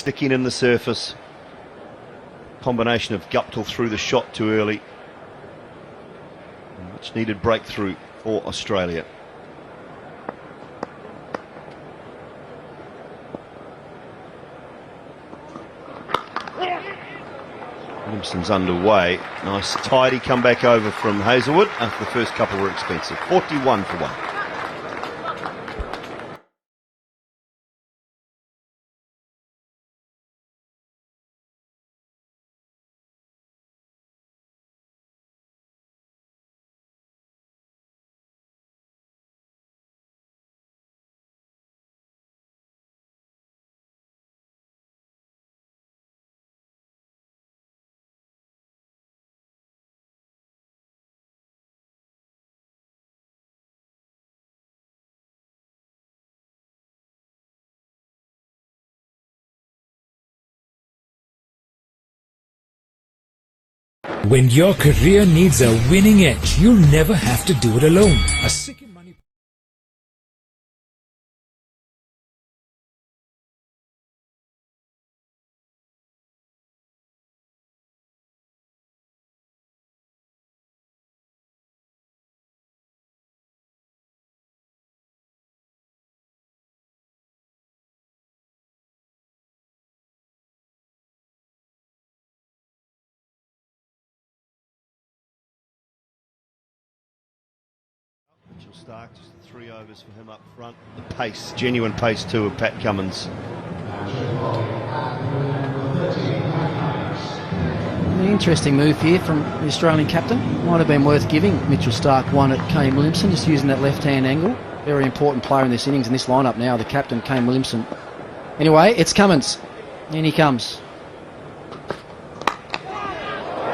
sticking in the surface. Combination of Guptill threw the shot too early. Much needed breakthrough for Australia. Williamson's underway. Nice tidy comeback over from Hazlewood after the first couple were expensive. 41 for 1. When your career needs a winning edge, you'll never have to do it alone. A sick and money. Starc, just 3 overs for him up front. The pace, genuine pace too of Pat Cummins. An interesting move here from the Australian captain. Might have been worth giving. Mitchell Starc one at Kane Williamson, just using that left-hand angle. Very important player in this innings, in this lineup now, the captain, Kane Williamson. Anyway, it's Cummins. In he comes.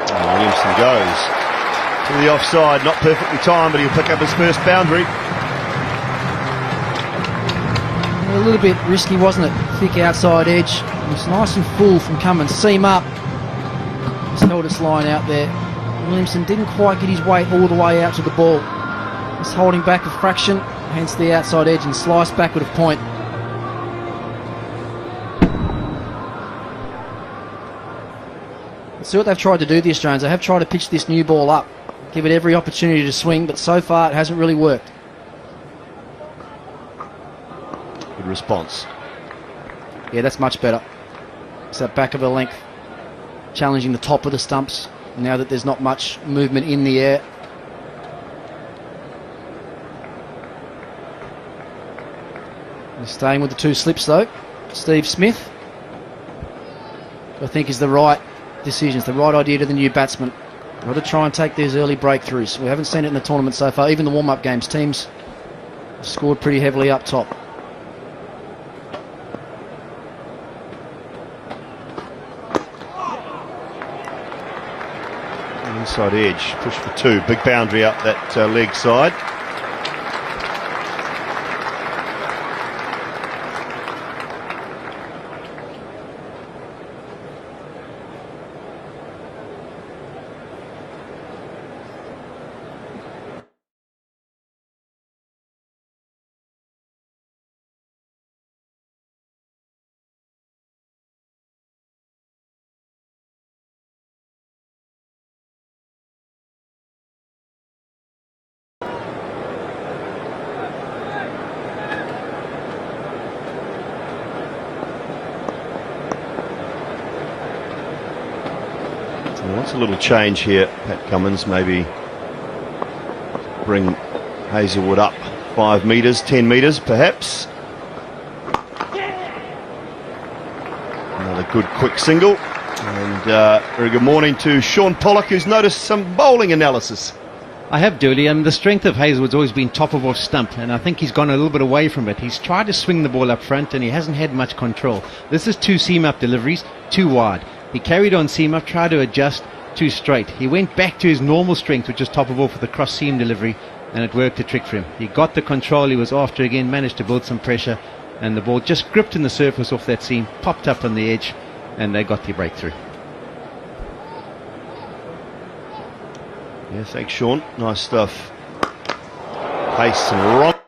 And Williamson goes to the offside, not perfectly timed, but he'll pick up his first boundary. A little bit risky, wasn't it? Thick outside edge. It was nice and full from Cummins. Seam up. Just held its line out there. Williamson didn't quite get his weight all the way out to the ball. Just holding back a fraction, hence the outside edge, and sliced backward of point. See what they've tried to do, the Australians. They have tried to pitch this new ball up, give it every opportunity to swing, but so far it hasn't really worked. Good response. Yeah, that's much better. It's that back of a length, challenging the top of the stumps, now that there's not much movement in the air. They're staying with the 2 slips though. Steve Smith, I think, is the right decision. It's the right idea to the new batsman. Got to try and take these early breakthroughs. We haven't seen it in the tournament so far. Even the warm-up games, teams have scored pretty heavily up top. Inside edge, push for 2. Big boundary up that leg side. Wants a little change here, Pat Cummins. Maybe bring Hazlewood up 5 metres, 10 metres perhaps. Another good quick single. And very good morning to Sean Pollock, who's noticed some bowling analysis. I have, Dooley, and the strength of Hazlewood's always been top of off stump, and I think he's gone a little bit away from it. He's tried to swing the ball up front and he hasn't had much control. This is 2 seam up deliveries, too wide. He carried on seam up, tried to adjust too straight. He went back to his normal strength, which is top of off with a cross seam delivery, and it worked a trick for him. He got the control he was after again, managed to build some pressure, and the ball just gripped in the surface off that seam, popped up on the edge, and they got the breakthrough. Yeah, thanks, Sean. Nice stuff. Pace and Ronchi.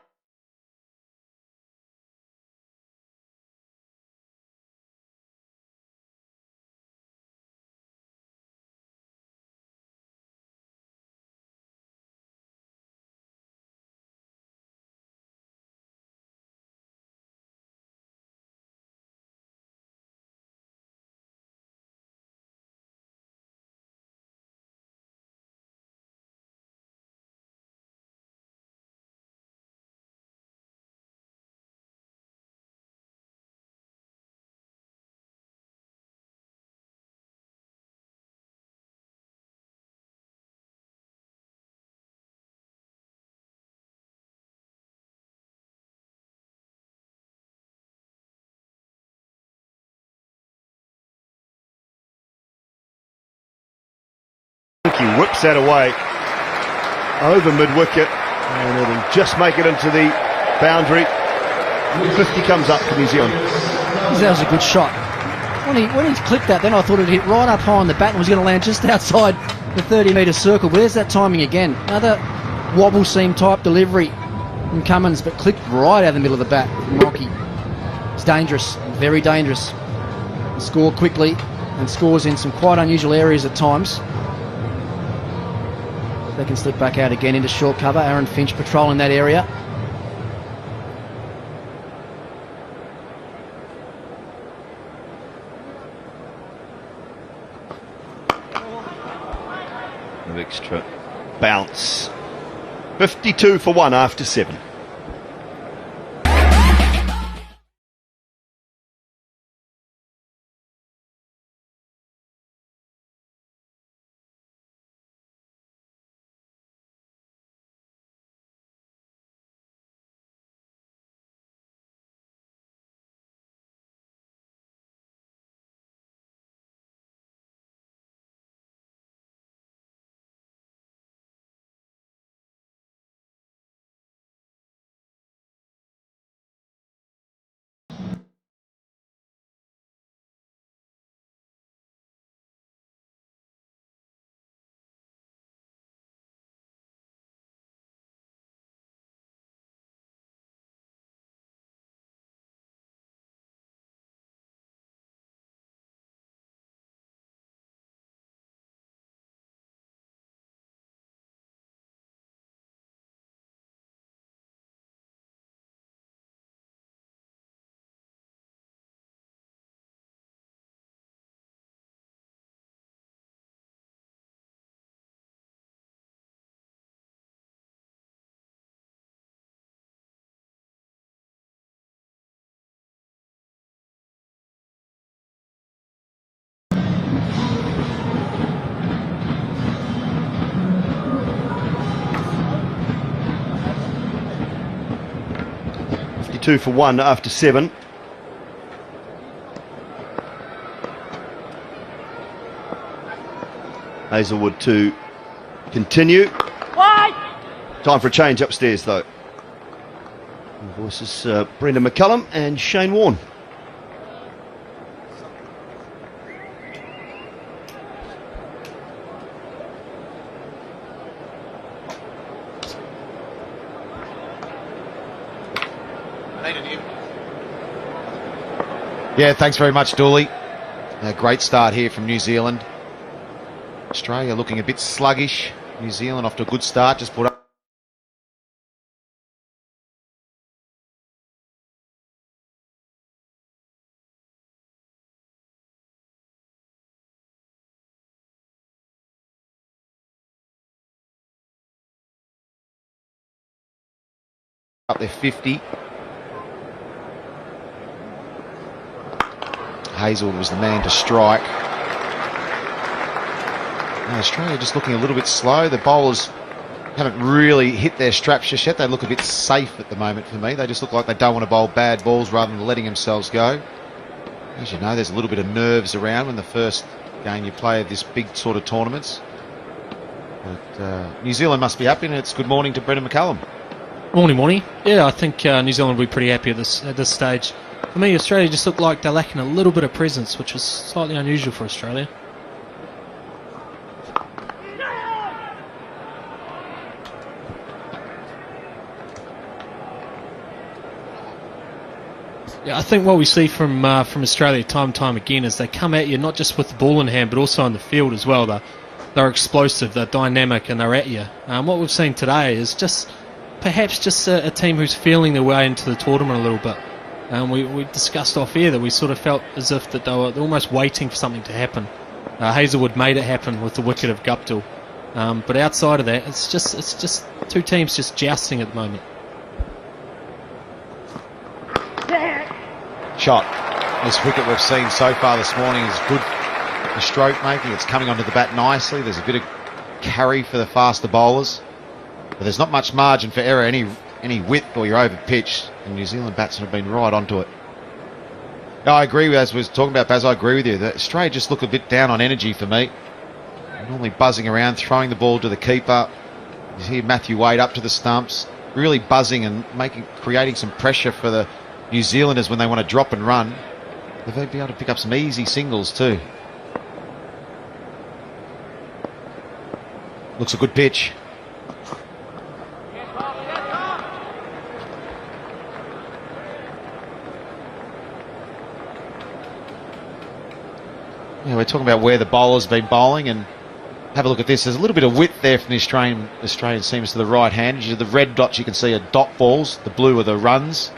Ronchi whips that away over mid-wicket, and it'll just make it into the boundary. 50 comes up for New Zealand. That was a good shot. When he clipped that, then I thought it hit right up high on the bat and was going to land just outside the 30-metre circle. But there's that timing again. Another wobble seam type delivery from Cummins, but clipped right out of the middle of the bat from Ronchi. It's dangerous, very dangerous. He scored quickly and scores in some quite unusual areas at times. They can slip back out again into short cover. Aaron Finch patrolling that area. Extra bounce. 52 for 1 after 7. Two for 1 after 7. Hazlewood to continue. Time for a change upstairs though. Voices Brendan McCullum and Shane Warne. Yeah, thanks very much, Dooley. A great start here from New Zealand. Australia looking a bit sluggish. New Zealand off to a good start, just put up. Up there 50. Hazlewood was the man to strike. Now Australia just looking a little bit slow. The bowlers haven't really hit their straps just yet. They look a bit safe at the moment for me. They just look like they don't want to bowl bad balls rather than letting themselves go. As you know, there's a little bit of nerves around when the first game you play of this big sort of tournaments. But New Zealand must be happy, and it's good morning to Brendan McCullum. Morning. Yeah, I think New Zealand will be pretty happy at this stage. For me, Australia just looked like they're lacking a little bit of presence, which was slightly unusual for Australia. Yeah, I think what we see from Australia time and time again is they come at you not just with the ball in hand, but also on the field as well. They're explosive, they're dynamic, and they're at you. What we've seen today is perhaps just a team who's feeling their way into the tournament a little bit. We discussed off air that we sort of felt as if that they were almost waiting for something to happen. Hazlewood made it happen with the wicket of Guptill, but outside of that, it's just two teams just jousting at the moment. Shot. This wicket we've seen so far this morning is good for stroke making. It's coming onto the bat nicely. There's a bit of carry for the faster bowlers, but there's not much margin for error. Any width or you're over pitch, and New Zealand batsmen have been right onto it. No, I agree with, as we were talking about, Baz, I agree with you. That Australia just look a bit down on energy for me. Normally buzzing around, throwing the ball to the keeper. You see Matthew Wade up to the stumps, really buzzing and creating some pressure for the New Zealanders when they want to drop and run. They'll be able to pick up some easy singles too. Looks a good pitch. Yeah, we're talking about where the bowler's been bowling, and have a look at this. There's a little bit of width there from the Australian seamers to the right hand. The red dots you can see are dot balls, the blue are the runs,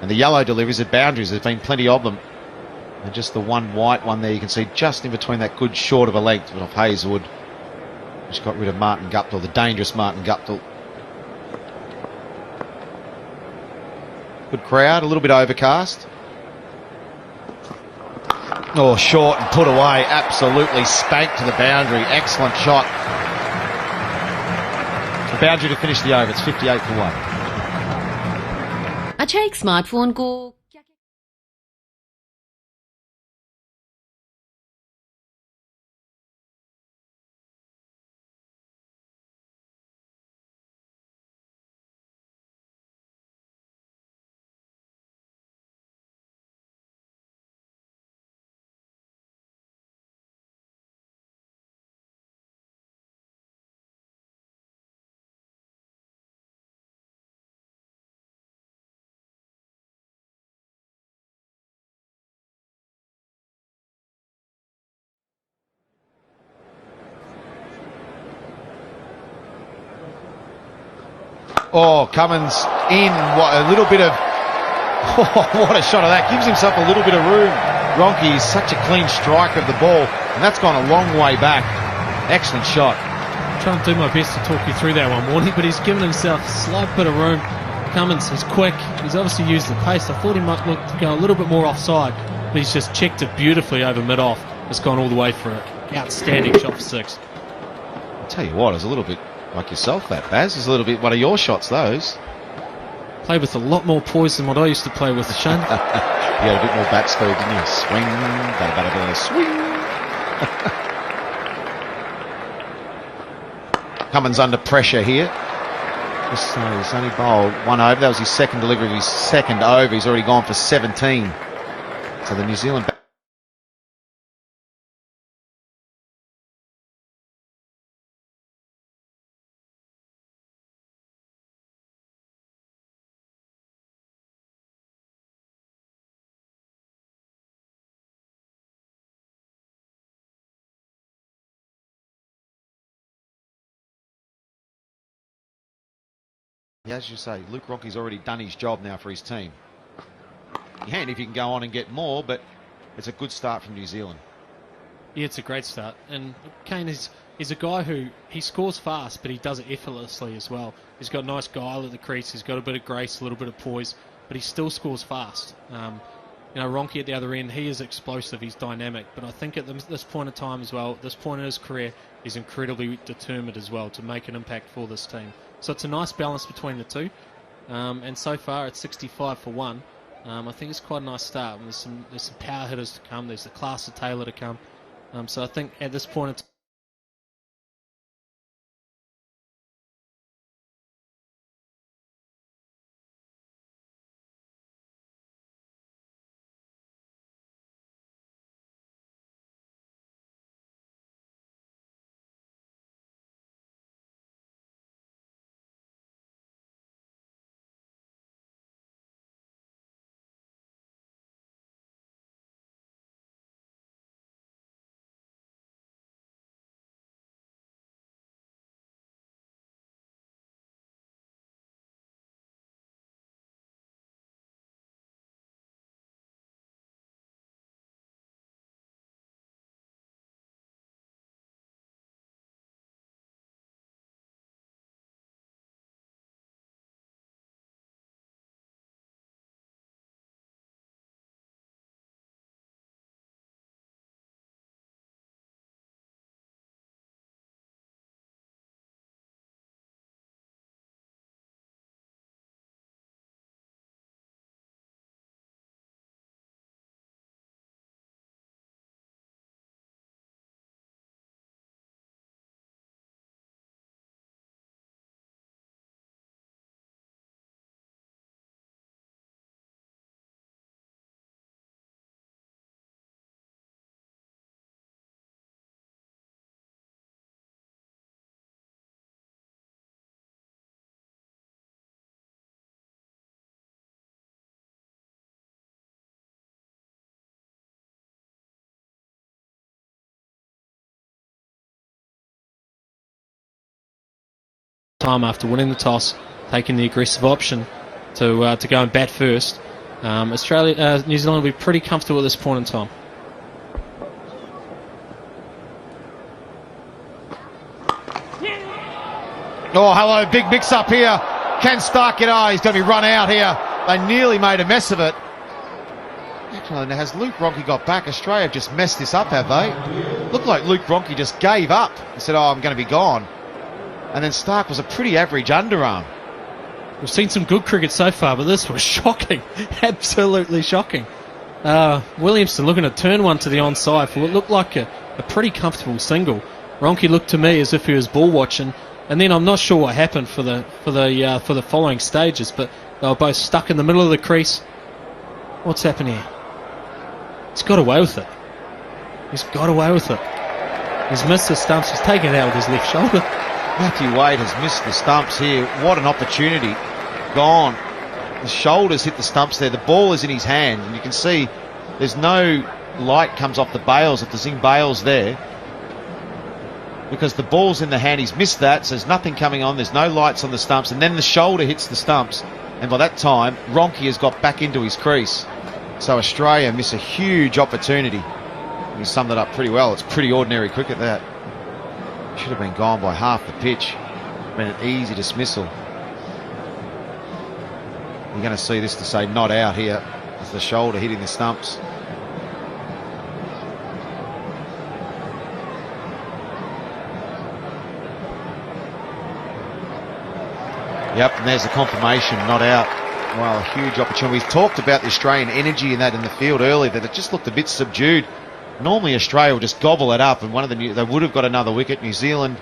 and the yellow deliveries are boundaries. There's been plenty of them. And just the one white one there you can see just in between that good short of a length of Hazlewood, which got rid of Martin Guptill, the dangerous Martin Guptill. Good crowd, a little bit overcast. Oh, short and put away. Absolutely spanked to the boundary. Excellent shot. The boundary to finish the over. It's 58 for 1. अच्छा एक smartphone को Oh, Cummins in. What a little bit of... Oh, what a shot of that. Gives himself a little bit of room. Ronchi is such a clean strike of the ball, and that's gone a long way back. Excellent shot. I'm trying to do my best to talk you through that one, Morning, but he's given himself a slight bit of room. Cummins is quick. He's obviously used the pace. I thought he might look to go a little bit more offside, but he's just checked it beautifully over mid-off. It's gone all the way for it. Outstanding shot for 6. I'll tell you what, it's a little bit like yourself, that, Baz. It's a little bit one of your shots, those. Play with a lot more poise than what I used to play with, Shane. You had a bit more bat speed, didn't you? Swing, bada, swing. Cummins under pressure here. He's only bowled 1 over. That was his second delivery of his second over. He's already gone for 17. So the New Zealand as you say, Luke Ronchi's already done his job now for his team. And if he can go on and get more, but it's a good start from New Zealand. Yeah, it's a great start. And Kane is a guy who, he scores fast, but he does it effortlessly as well. He's got nice guile at the crease, he's got a bit of grace, a little bit of poise, but he still scores fast. Ronchi at the other end, he is explosive, he's dynamic, but I think at this point in time as well, at this point in his career, he's incredibly determined as well to make an impact for this team. So it's a nice balance between the two, and so far it's 65 for 1. I think it's quite a nice start. There's some power hitters to come, there's the class of Taylor to come, so I think at this point in time time after winning the toss, taking the aggressive option to go and bat first. New Zealand will be pretty comfortable at this point in time. Oh, hello, big mix-up here. Can Starc get out? He's going to be run out here. They nearly made a mess of it. Actually, has Luke Ronchi got back? Australia have just messed this up, have they? Looked like Luke Ronchi just gave up and said, oh, I'm going to be gone. And then Starc was a pretty average underarm. We've seen some good cricket so far, but this was shocking. Absolutely shocking. Williamson looking to turn one to the onside for what looked like a pretty comfortable single. Ronchi looked to me as if he was ball watching, and then I'm not sure what happened for the following stages, but they were both stuck in the middle of the crease. What's happened here? He's got away with it. He's got away with it. He's missed the stumps. He's taken it out with his left shoulder. Matthew Wade has missed the stumps here. What an opportunity. Gone. The shoulders hit the stumps there. The ball is in his hand, and you can see there's no light comes off the bails, if the zinc bails there, because the ball's in the hand. He's missed that, so there's nothing coming on. There's no lights on the stumps, and then the shoulder hits the stumps, and by that time Ronchi has got back into his crease. So Australia miss a huge opportunity. He summed it up pretty well. It's pretty ordinary cricket, that. Should have been gone by half the pitch. Been an easy dismissal. You're going to see this to say not out here. It's the shoulder hitting the stumps. Yep, and there's the confirmation, not out. Well, a huge opportunity. We've talked about the Australian energy in that in the field earlier, that it just looked a bit subdued. Normally Australia will just gobble it up, and they would have got another wicket. New Zealand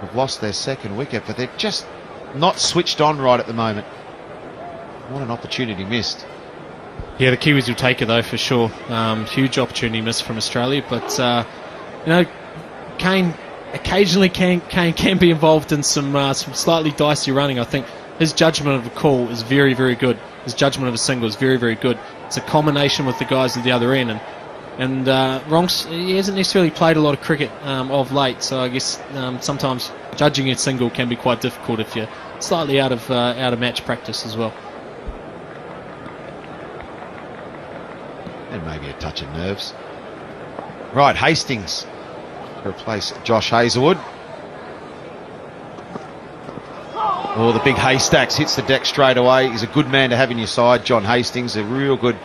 have lost their second wicket, but they're just not switched on right at the moment. What an opportunity missed. Yeah, the Kiwis will take it though for sure. Huge opportunity missed from Australia, but Kane occasionally can be involved in some slightly dicey running. I think his judgment of a call is very, very good. His judgment of a single is very, very good. It's a combination with the guys at the other end, and Ronks, he hasn't necessarily played a lot of cricket of late, so I guess sometimes judging a single can be quite difficult if you're slightly out of match practice as well. And maybe a touch of nerves. Right, Hastings to replace Josh Hazlewood. Oh, the big Haystacks hits the deck straight away. He's a good man to have in your side, John Hastings, a real good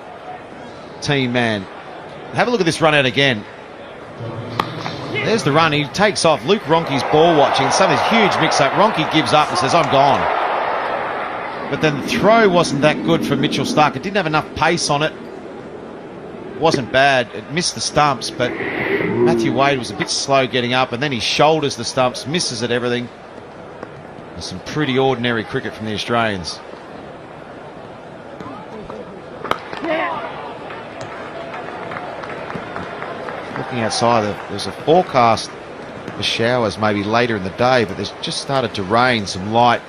team man. Have a look at this run out again. There's the run. He takes off. Luke Ronchi's ball watching. Something's huge mix-up. Ronchi gives up and says, I'm gone. But then the throw wasn't that good for Mitchell Starc. It didn't have enough pace on it. It wasn't bad. It missed the stumps, but Matthew Wade was a bit slow getting up, and then he shoulders the stumps, misses at everything. There's some pretty ordinary cricket from the Australians. Looking outside, there's a forecast for showers maybe later in the day, but there's just started to rain, some light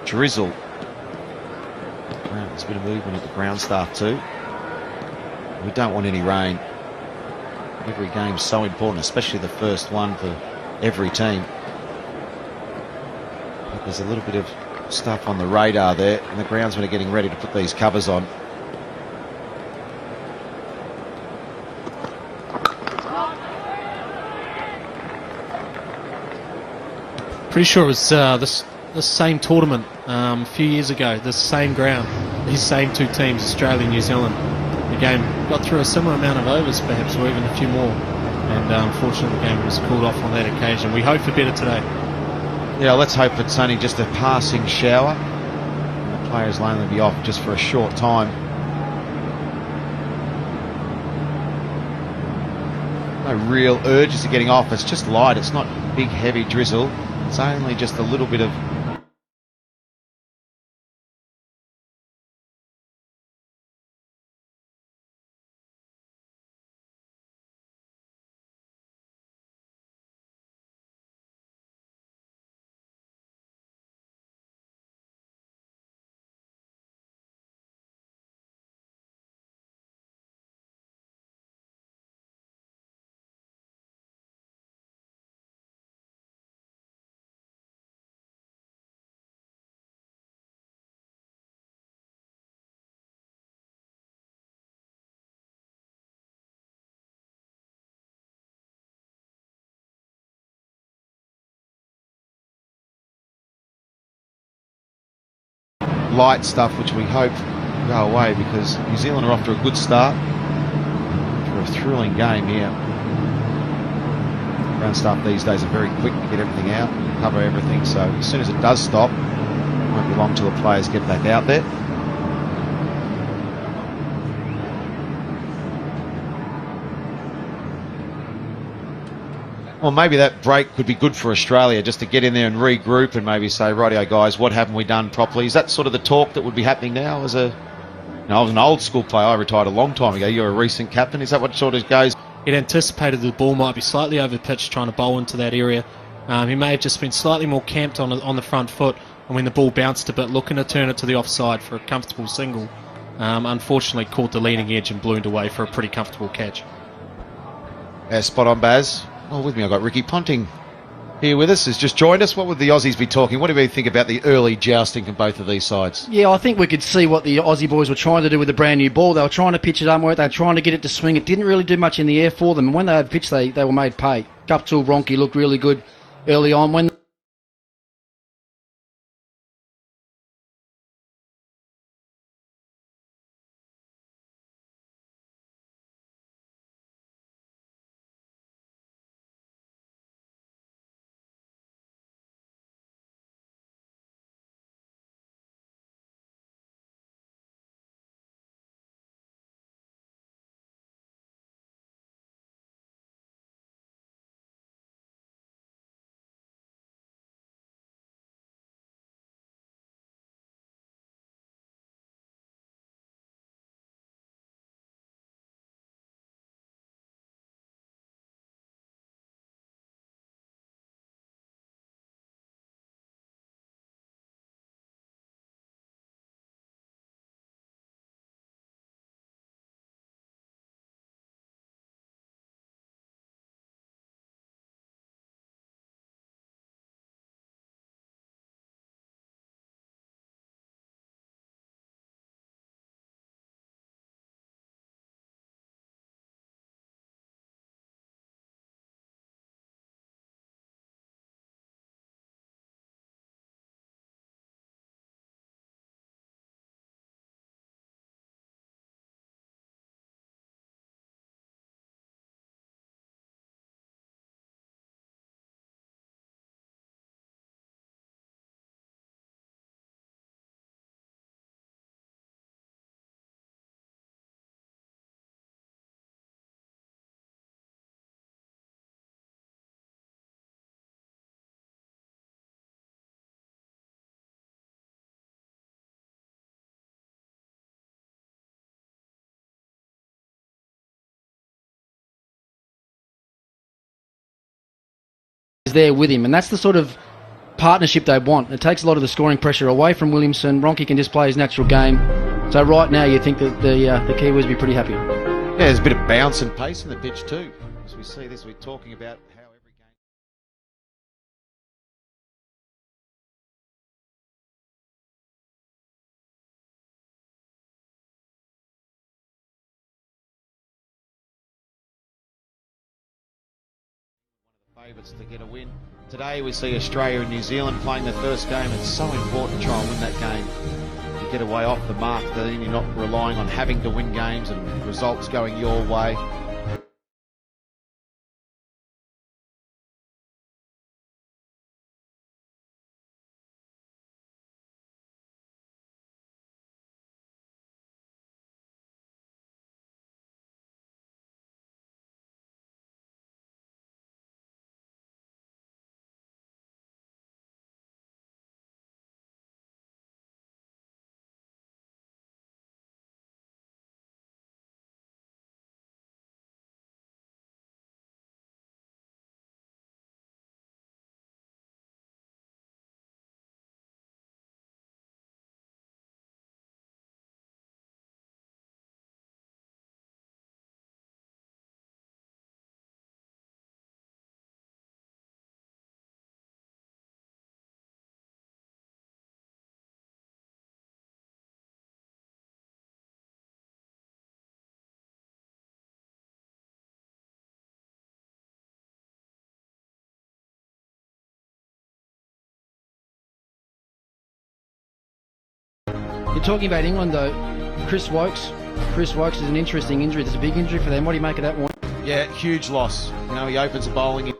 drizzle. Wow, there's a bit of movement at the ground staff too. We don't want any rain. Every game's so important, especially the first one for every team. But there's a little bit of stuff on the radar there, and the groundsmen are getting ready to put these covers on. Pretty sure it was this same tournament a few years ago, this same ground, these same two teams, Australia and New Zealand. The game got through a similar amount of overs, perhaps, or even a few more. And unfortunately, the game was called off on that occasion. We hope for better today. Yeah, let's hope it's only just a passing shower. And the players will only be off just for a short time. No real urges of getting off. It's just light. It's not big, heavy drizzle. It's only just a little bit of light stuff, which we hope will go away, because New Zealand are off to a good start for a thrilling game here. Ground staff these days are very quick to get everything out, cover everything, so as soon as it does stop, it won't be long till the players get back out there. Well, maybe that break could be good for Australia, just to get in there and regroup and maybe say, rightio guys, what haven't we done properly? Is that sort of the talk that would be happening now? I was an old school player, I retired a long time ago. You're a recent captain. Is that what sort of goes? He'd anticipated the ball might be slightly over pitch trying to bowl into that area. He may have just been slightly more camped on the front foot, and when the ball bounced a bit, looking to turn it to the offside for a comfortable single. Unfortunately caught the leading edge and ballooned away for a pretty comfortable catch. Yeah, spot on, Baz. Well, with me I've got Ricky Ponting here with us, has just joined us. What would the Aussies be talking? What do we think about the early jousting from both of these sides? Yeah, I think we could see what the Aussie boys were trying to do with the brand new ball. They were trying to pitch it upward, they were trying to get it to swing. It didn't really do much in the air for them, and when they had pitch, they were made pay. Guptill, Ronchi looked really good early on. When is there with him, and that's the sort of partnership they want. It takes a lot of the scoring pressure away from Williamson. Ronchi can just play his natural game. So right now you think that the Kiwis will be pretty happy. Yeah, there's a bit of bounce and pace in the pitch too. As we see this, we're talking about how every game... favourites to get a win. Today we see Australia and New Zealand playing their first game. It's so important to try and win that game. You get away off the mark, then you're not relying on having to win games and results going your way. You're talking about England though. Chris Wokes. Chris Wokes is an interesting injury. There's a big injury for them. What do you make of that one? Yeah, huge loss. You know, he opens the bowling.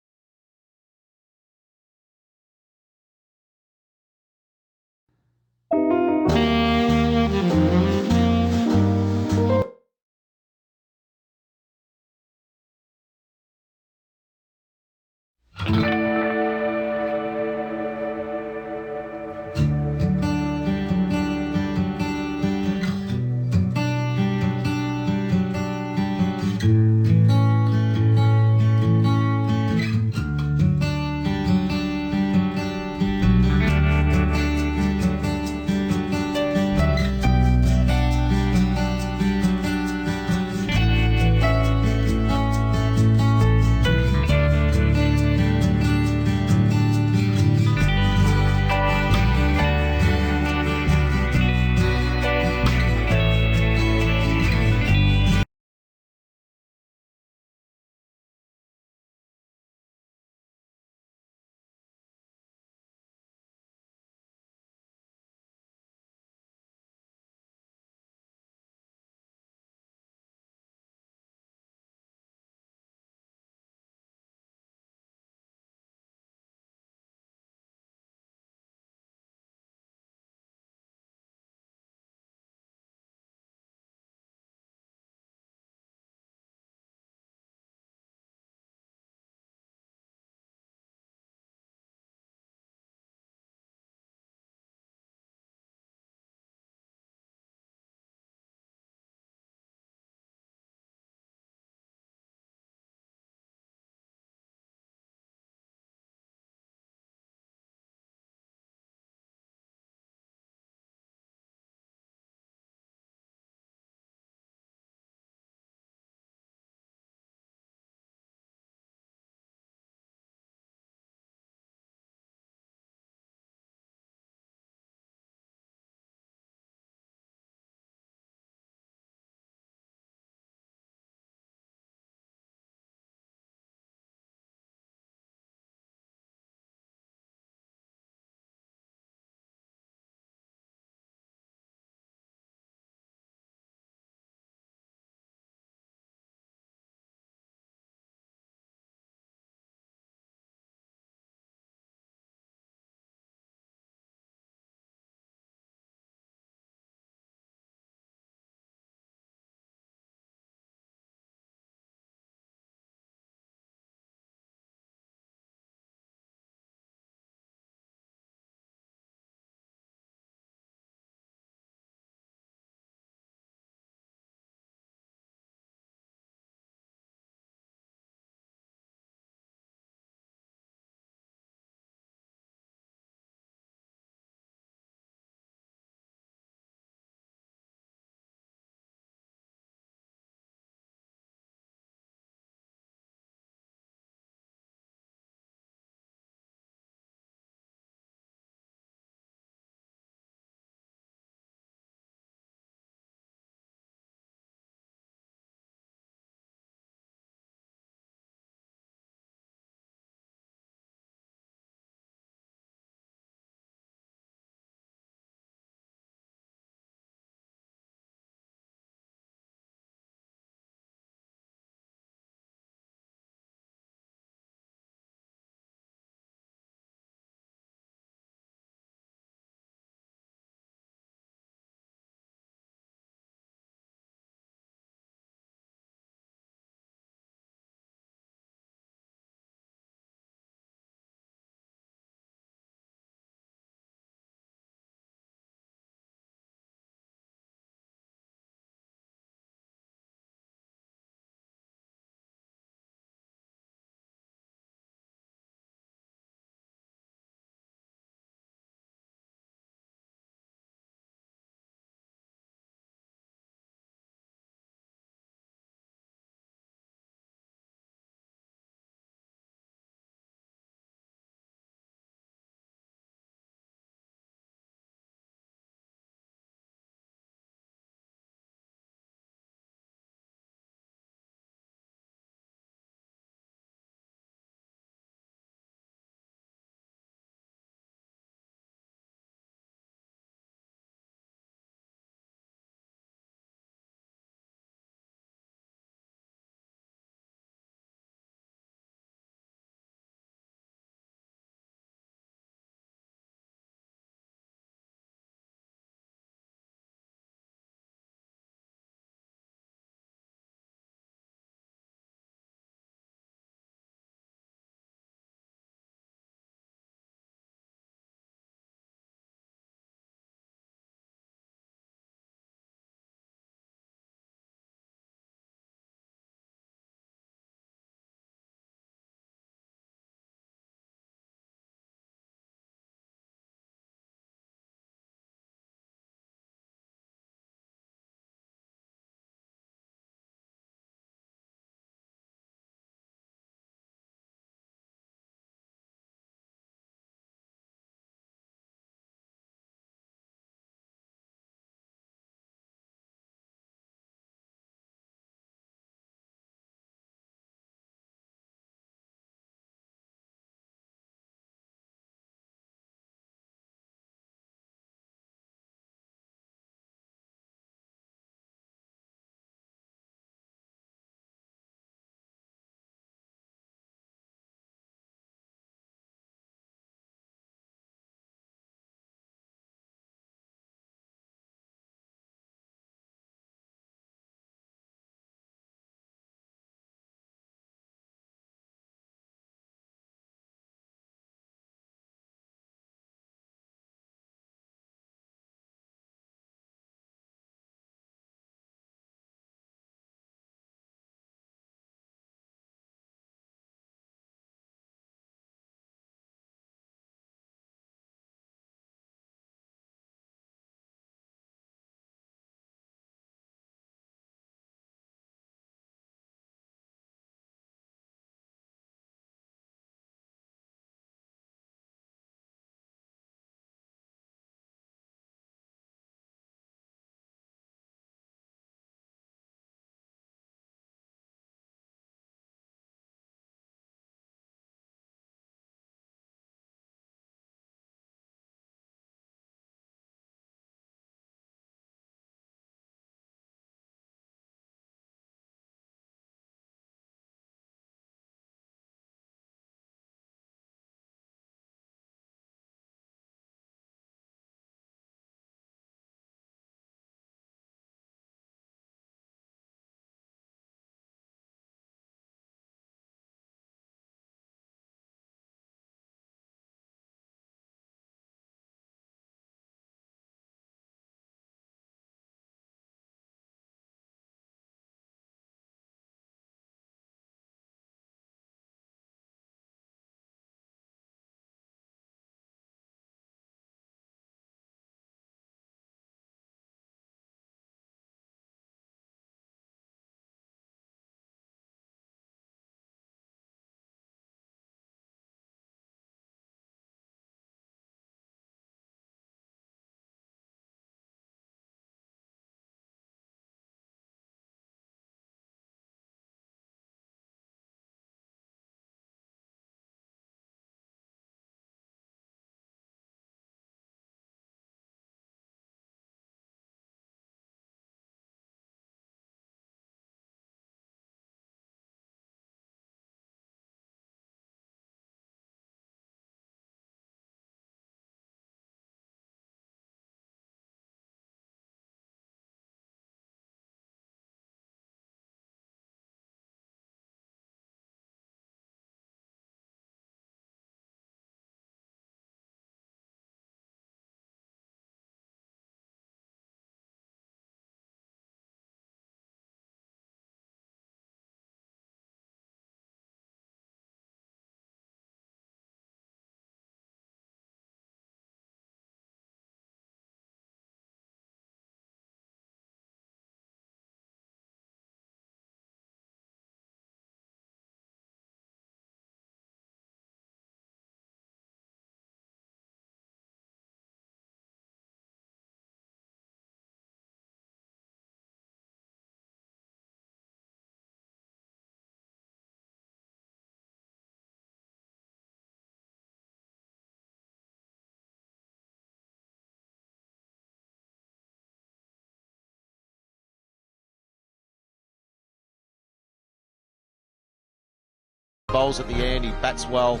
bowls at the end. He bats well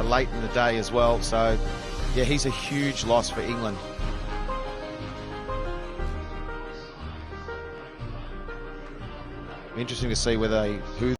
late in the day as well. So, yeah, he's a huge loss for England. Interesting to see who